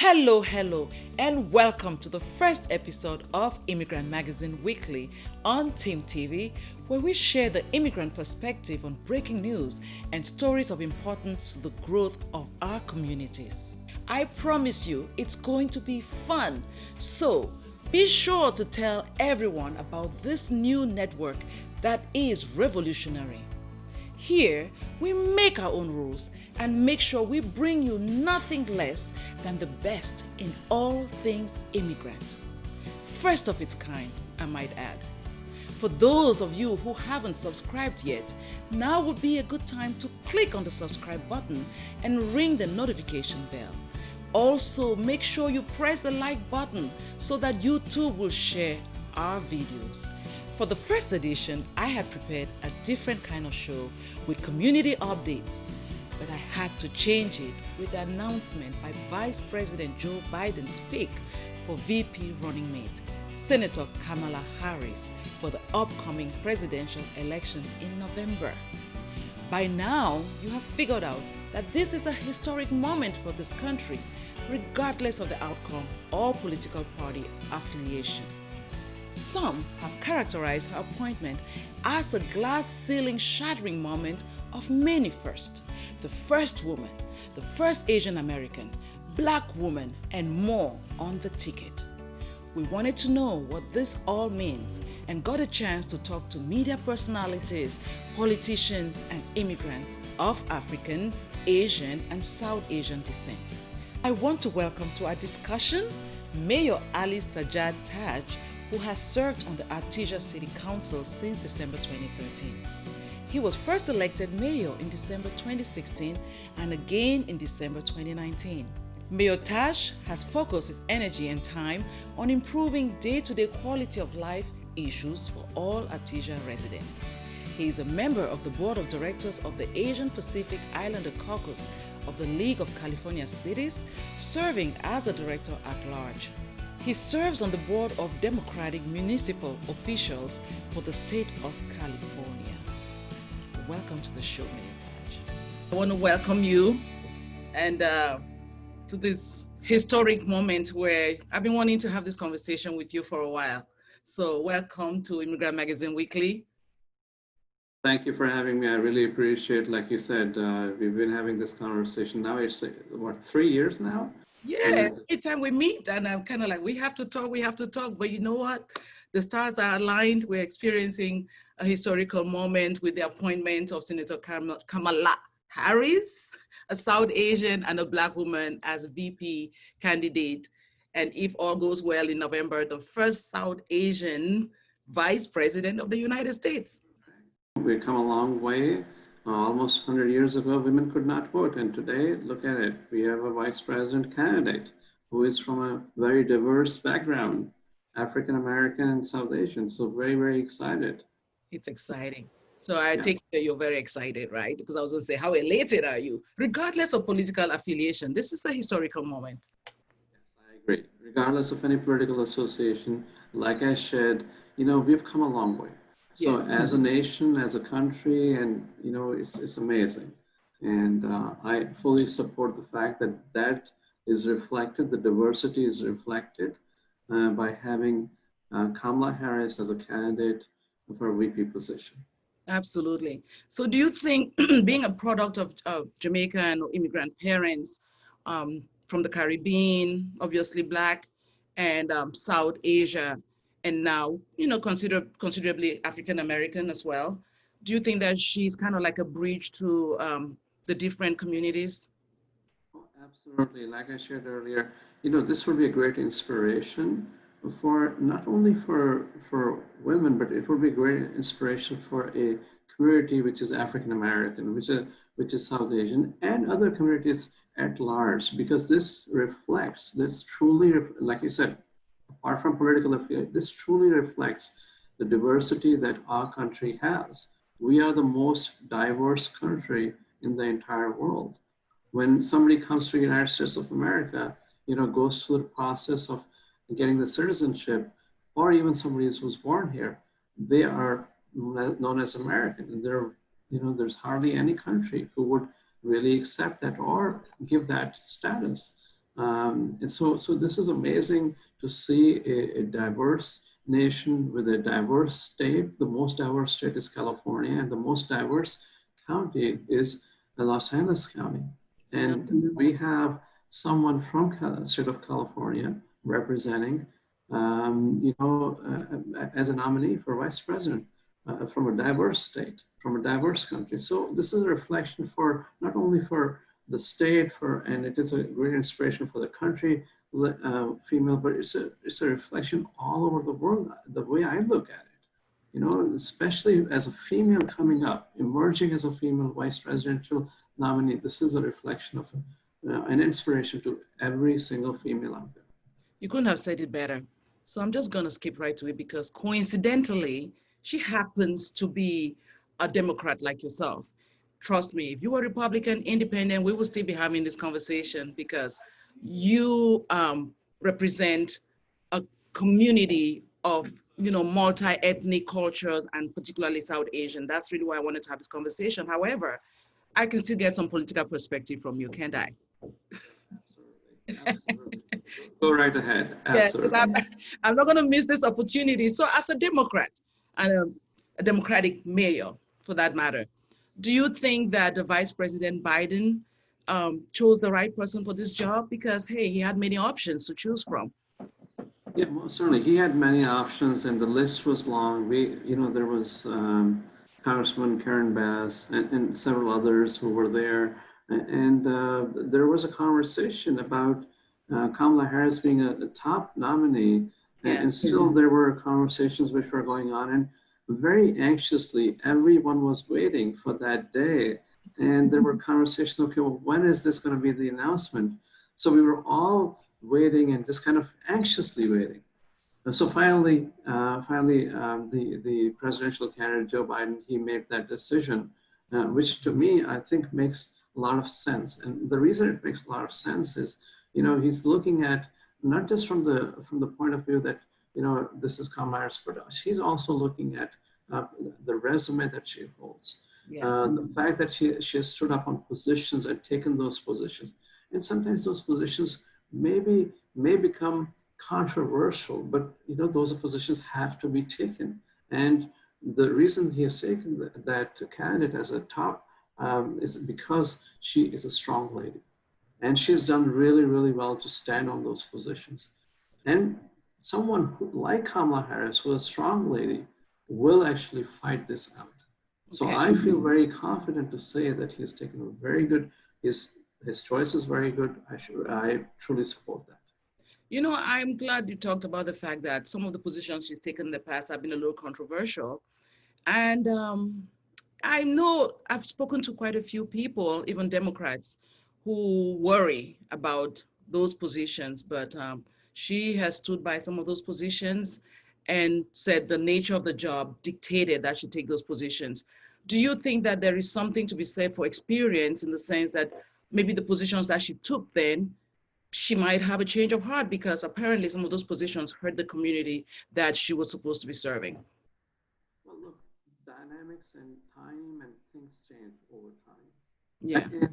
Hello, and welcome to the first episode of Immigrant Magazine Weekly on TIMTV, where we share the immigrant perspective on breaking news and stories of importance to the growth of our communities. I promise you it's going to be fun, so be sure to tell everyone about this new network that is revolutionary. Here, we make our own rules and make sure we bring you nothing less than the best in all things immigrant. First of its kind, I might add. For those of you who haven't subscribed yet, now would be a good time to click on the subscribe button and ring the notification bell. Also, make sure you press the like button so that you too will share our videos. For the first edition, I had prepared a different kind of show with community updates, but I had to change it with the announcement by Vice President Joe Biden's pick for VP running mate, Senator Kamala Harris, for the upcoming presidential elections in November. By now, you have figured out that this is a historic moment for this country, regardless of the outcome or political party affiliation. Some have characterized her appointment as a glass ceiling shattering moment of many firsts. The first woman, the first Asian American, Black woman, and more on the ticket. We wanted to know what this all means and got a chance to talk to media personalities, politicians, and immigrants of African, Asian, and South Asian descent. I want to welcome to our discussion Mayor Ali Sajjad Taj, who has served on the Artesia City Council since December 2013. He was first elected mayor in December 2016 and again in December 2019. Mayor Taj has focused his energy and time on improving day-to-day quality of life issues for all Artesia residents. He is a member of the board of directors of the Asian Pacific Islander Caucus of the League of California Cities, serving as a director at large. He serves on the board of Democratic Municipal Officials for the state of California. Welcome to the show, Mayor Taj. I want to welcome you and to this historic moment where I've been wanting to have this conversation with you for a while. So welcome to Immigrant Magazine Weekly. Thank you for having me. I really appreciate, like you said, we've been having this conversation now. It's what, 3 years now? Yeah, every time we meet, and I'm kind of like, we have to talk. But you know what? The stars are aligned. We're experiencing a historical moment with the appointment of Senator Kamala Harris, a South Asian and a Black woman, as VP candidate. And if all goes well in November, the first South Asian Vice President of the United States. We've come a long way. Almost 100 years ago, women could not vote. And today, look at it. We have a vice president candidate who is from a very diverse background, African American and South Asian. So very, very excited. It's exciting. So I take it you're very excited, right? Because I was going to say, how elated are you? Regardless of political affiliation, this is a historical moment. Yes, I agree. Regardless of any political association, like I said, we've come a long way. So as a nation, as a country, and it's amazing. And I fully support the fact that that is reflected, the diversity is reflected by having Kamala Harris as a candidate for a VP position. Absolutely. So do you think being a product of Jamaican or immigrant parents from the Caribbean, obviously Black, and South Asia, and now, considerably African-American as well. Do you think that she's kind of like a bridge to the different communities? Absolutely. Like I shared earlier, this would be a great inspiration for not only for women, but it would be a great inspiration for a community which is African-American, which is South Asian, and other communities at large, because this truly, like you said, apart from political affiliation, this truly reflects the diversity that our country has. We are the most diverse country in the entire world. When somebody comes to the United States of America, goes through the process of getting the citizenship, or even somebody who's born here, they are known as American. And there's hardly any country who would really accept that or give that status. And so this is amazing to see a diverse nation with a diverse state. The most diverse state is California, and the most diverse county is the Los Angeles County. And we have someone from the state of California representing, as a nominee for vice president from a diverse state, from a diverse country. So this is a reflection for not only for the state, and it is a great inspiration for the country, female, but it's a reflection all over the world. The way I look at it, especially as a female coming up, emerging as a female vice presidential nominee, this is a reflection of an inspiration to every single female out there. You couldn't have said it better. So I'm just going to skip right to it because coincidentally, she happens to be a Democrat like yourself. Trust me, if you were Republican, independent, we would still be having this conversation because you represent a community of multi-ethnic cultures and particularly South Asian. That's really why I wanted to have this conversation. However, I can still get some political perspective from you, can't I? Absolutely. Go right ahead. Absolutely. Yes, I'm not going to miss this opportunity. So as a Democrat and a Democratic mayor, for that matter, do you think that the Vice President Biden chose the right person for this job? Because, hey, he had many options to choose from. Yeah, most certainly. He had many options and the list was long. There was Congressman Karen Bass and several others who were there. And there was a conversation about Kamala Harris being a top nominee. And still there were conversations which were going on. And very anxiously, everyone was waiting for that day. And there were conversations, okay, well, when is this going to be the announcement? So we were all waiting and just kind of anxiously waiting. So finally, the presidential candidate, Joe Biden, he made that decision, which to me, I think makes a lot of sense. And the reason it makes a lot of sense is, he's looking at not just from the point of view that, this is Kamala Harris, but he's also looking at the resume that she holds. The fact that she has stood up on positions and taken those positions. And sometimes those positions may become controversial, but those positions have to be taken. And the reason he has taken that candidate as a top is because she is a strong lady. And she's done really, really well to stand on those positions. And someone like Kamala Harris, who is a strong lady, will actually fight this out. So I feel very confident to say that he has taken a very good, his choice is very good. I truly support that. I'm glad you talked about the fact that some of the positions she's taken in the past have been a little controversial. And I know I've spoken to quite a few people, even Democrats, who worry about those positions, but she has stood by some of those positions and said the nature of the job dictated that she take those positions. Do you think that there is something to be said for experience in the sense that maybe the positions that she took then, she might have a change of heart because apparently some of those positions hurt the community that she was supposed to be serving? Well, look, dynamics and time and things change over time. Yeah. And,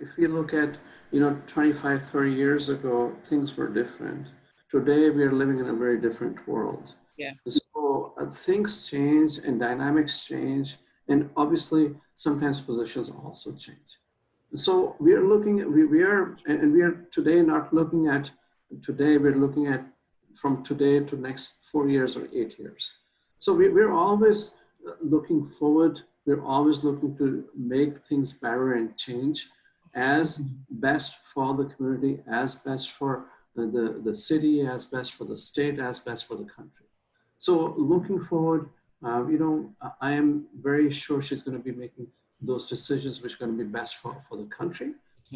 if you look at, 25, 30 years ago, things were different. Today, we are living in a very different world. Yeah. So things change and dynamics change. And obviously, sometimes positions also change. So we are looking at, we are today not looking at today, we're looking at from today to next 4 years or 8 years. So we're always looking forward. We're always looking to make things better and change as best for the community, as best for the city, as best for the state, as best for the country. So looking forward, I am very sure she's going to be making those decisions which are going to be best for the country,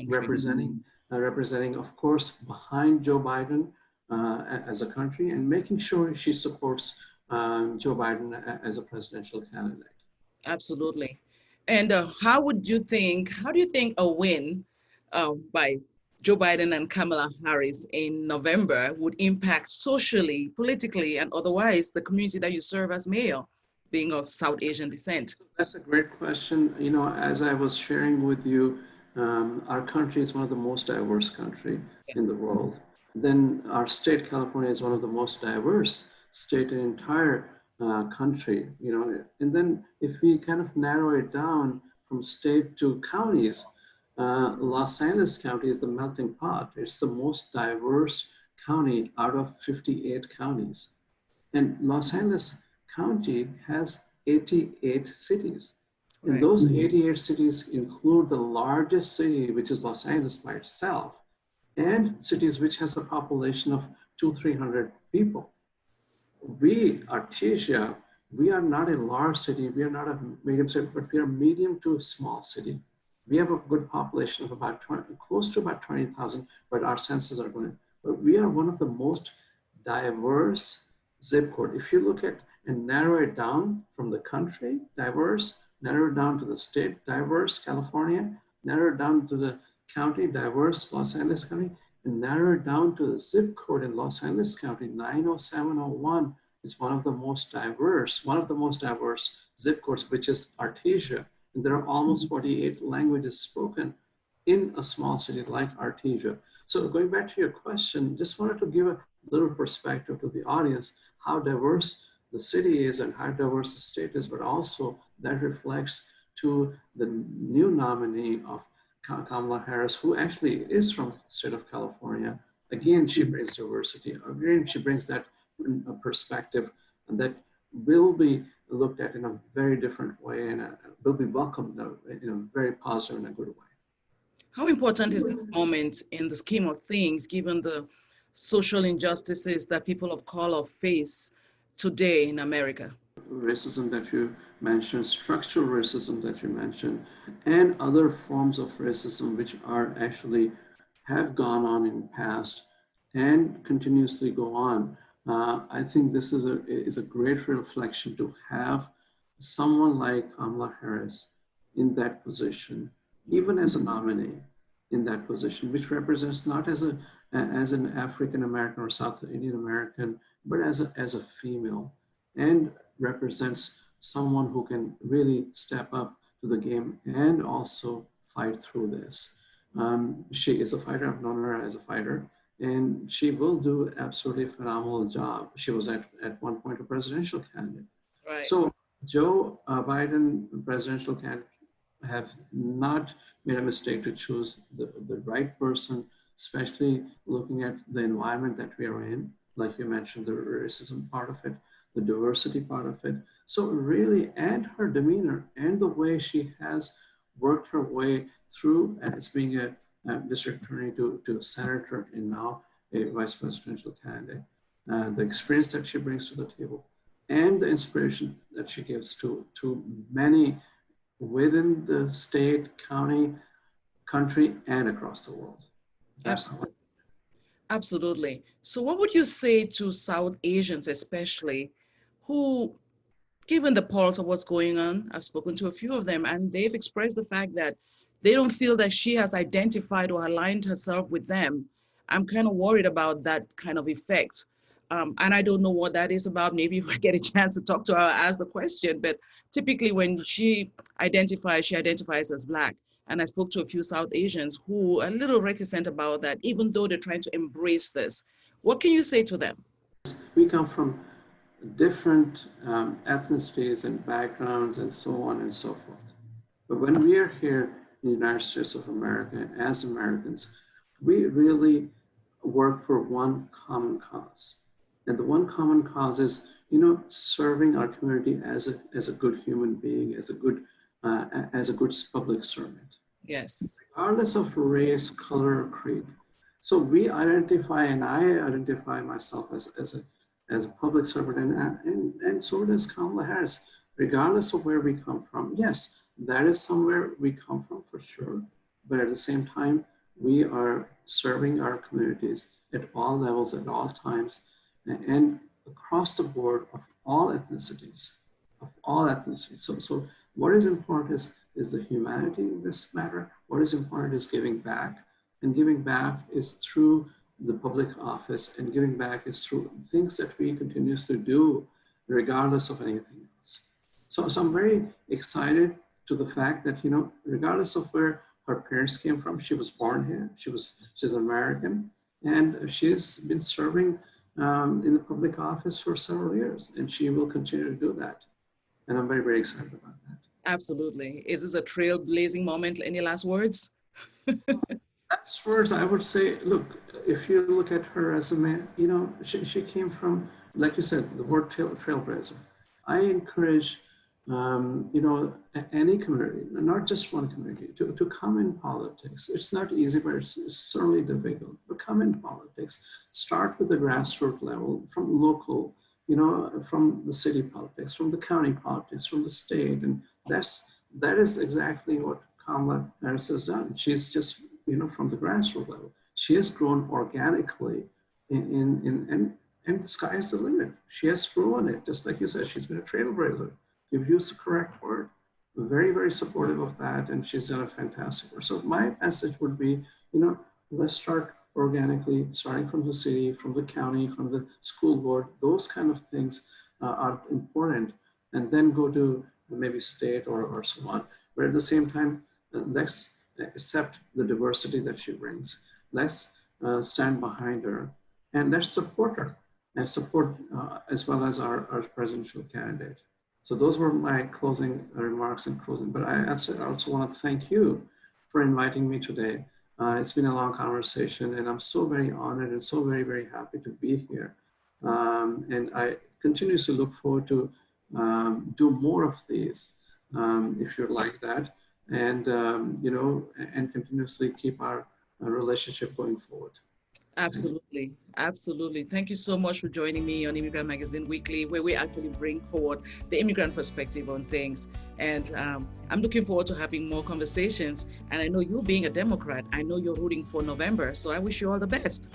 representing, of course, behind Joe Biden as a country, and making sure she supports Joe Biden as a presidential candidate. Absolutely. And how do you think a win by Joe Biden and Kamala Harris in November would impact socially, politically, and otherwise the community that you serve as mayor, being of South Asian descent? That's a great question. As I was sharing with you, Our country is one of the most diverse country in the world. Then our state, California, is one of the most diverse state in the entire country, you know. And then if we kind of narrow it down from state to counties, Los Angeles County is the melting pot. It's the most diverse county out of 58 counties. And Los Angeles County has 88 cities. And those 88 cities include the largest city, which is Los Angeles by itself, and cities which has a population of 200-300 people. We, Artesia, we are not a large city, we are not a medium city, but we are a medium to a small city. We have a good population of about close to about 20,000, but our census are going. But we are one of the most diverse zip code. If you look at and narrow it down from the country, diverse, narrow it down to the state, diverse, California, narrow it down to the county, diverse, Los Angeles County, and narrow it down to the zip code in Los Angeles County, 90701 is one of the most diverse zip codes, which is Artesia. And there are almost 48 languages spoken in a small city like Artesia. So going back to your question, just wanted to give a little perspective to the audience, how diverse the city is and how diverse the state is, but also that reflects to the new nominee of Kamala Harris, who actually is from the state of California. Again, she brings diversity. Again, she brings that perspective that will be looked at in a very different way and will be welcomed in a very positive and a good way. How important is this moment in the scheme of things, given the social injustices that people of color face today in America? Racism that you mentioned, structural racism that you mentioned, and other forms of racism which are actually have gone on in the past and continuously go on. I think this is a great reflection to have someone like Kamala Harris in that position, even as a nominee in that position, which represents not as an African American or South Indian American, but as a female, and represents someone who can really step up to the game and also fight through this. She is a fighter. I've known her as a fighter, and she will do absolutely a phenomenal job. She was at one point a presidential candidate. Right. So Joe Biden, presidential candidate, have not made a mistake to choose the right person, especially looking at the environment that we are in. Like you mentioned, the racism part of it, the diversity part of it. So really, and her demeanor and the way she has worked her way through as being a district attorney to a senator and now a vice presidential candidate, the experience that she brings to the table and the inspiration that she gives to many within the state, county, country, and across the world. Absolutely. Absolutely. So what would you say to South Asians especially, who, given the pulse of what's going on, I've spoken to a few of them, and they've expressed the fact that they don't feel that she has identified or aligned herself with them. I'm kind of worried about that kind of effect. And I don't know what that is about. Maybe if I get a chance to talk to her, I'll ask the question. But typically when she identifies as Black. And I spoke to a few South Asians who are a little reticent about that, even though they're trying to embrace this. What can you say to them? We come from different ethnicities and backgrounds and so on and so forth. But when we are here in the United States of America, as Americans, we really work for one common cause. And the one common cause is, serving our community as a good human being, as a good public servant. Yes. Regardless of race, color, or creed. So we identify, and I identify myself as a public servant, and so does Kamala Harris, regardless of where we come from. Yes, that is somewhere we come from for sure, but at the same time, we are serving our communities at all levels, at all times, and across the board of all ethnicities, So what is important is the humanity in this matter. What is important is giving back, and giving back is through the public office, and giving back is through things that we continuously do regardless of anything else. So I'm very excited to the fact that, regardless of where her parents came from. She was born here. She's American, and she's been serving in the public office for several years, and she will continue to do that. And I'm very, very excited about that. Absolutely. Is this a trailblazing moment? Any last words? Last words, I would say, look, if you look at her resume, she came from, like you said, the word trailblazer. I encourage, any community, not just one community, to come in politics. It's not easy, but it's certainly difficult. But come in politics. Start with the grassroots level, from local, from the city politics, from the county politics, from the state, and that is exactly what Kamala Harris has done. She's just from the grassroots level. She has grown organically and the sky is the limit. She has proven it. Just like you said, she's been a trailblazer. You've used the correct word. I'm very, very supportive of that, and she's done a fantastic work. So my message would be, let's start organically, starting from the city, from the county, from the school board. Those kind of things are important, and then go to maybe state or so on. But at the same time, let's accept the diversity that she brings. Let's stand behind her, and let's support her, and support as well as our presidential candidate. So those were my closing remarks and closing. But I also want to thank you for inviting me today. It's been a long conversation, and I'm so very honored and so very, very happy to be here. And I continuously look forward to do more of these, if you're like that, and and continuously keep our relationship going forward. Absolutely. Absolutely. Thank you so much for joining me on Immigrant Magazine Weekly, where we actually bring forward the immigrant perspective on things. And I'm looking forward to having more conversations. And I know you being a Democrat, I know you're rooting for November. So I wish you all the best.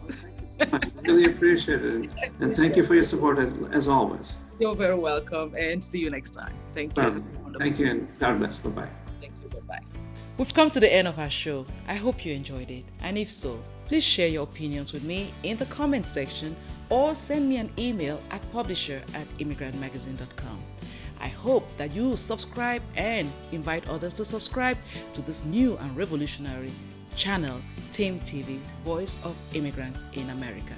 Well, thank you so much. I really appreciate it. And thank you for your support as always. You're very welcome, and see you next time. Thank you. Thank you, and God bless. Bye-bye. Thank you. Bye-bye. We've come to the end of our show. I hope you enjoyed it. And if so, please share your opinions with me in the comment section or send me an email at publisher@immigrantmagazine.com. I hope that you subscribe and invite others to subscribe to this new and revolutionary channel, TIMTV, Voice of Immigrants in America.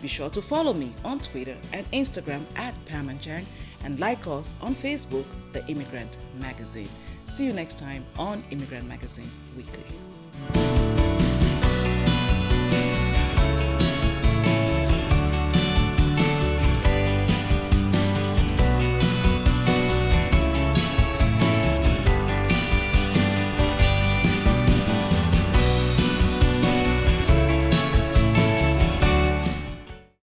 Be sure to follow me on Twitter and Instagram @Pam Anchang, and like us on Facebook, The Immigrant Magazine. See you next time on Immigrant Magazine Weekly.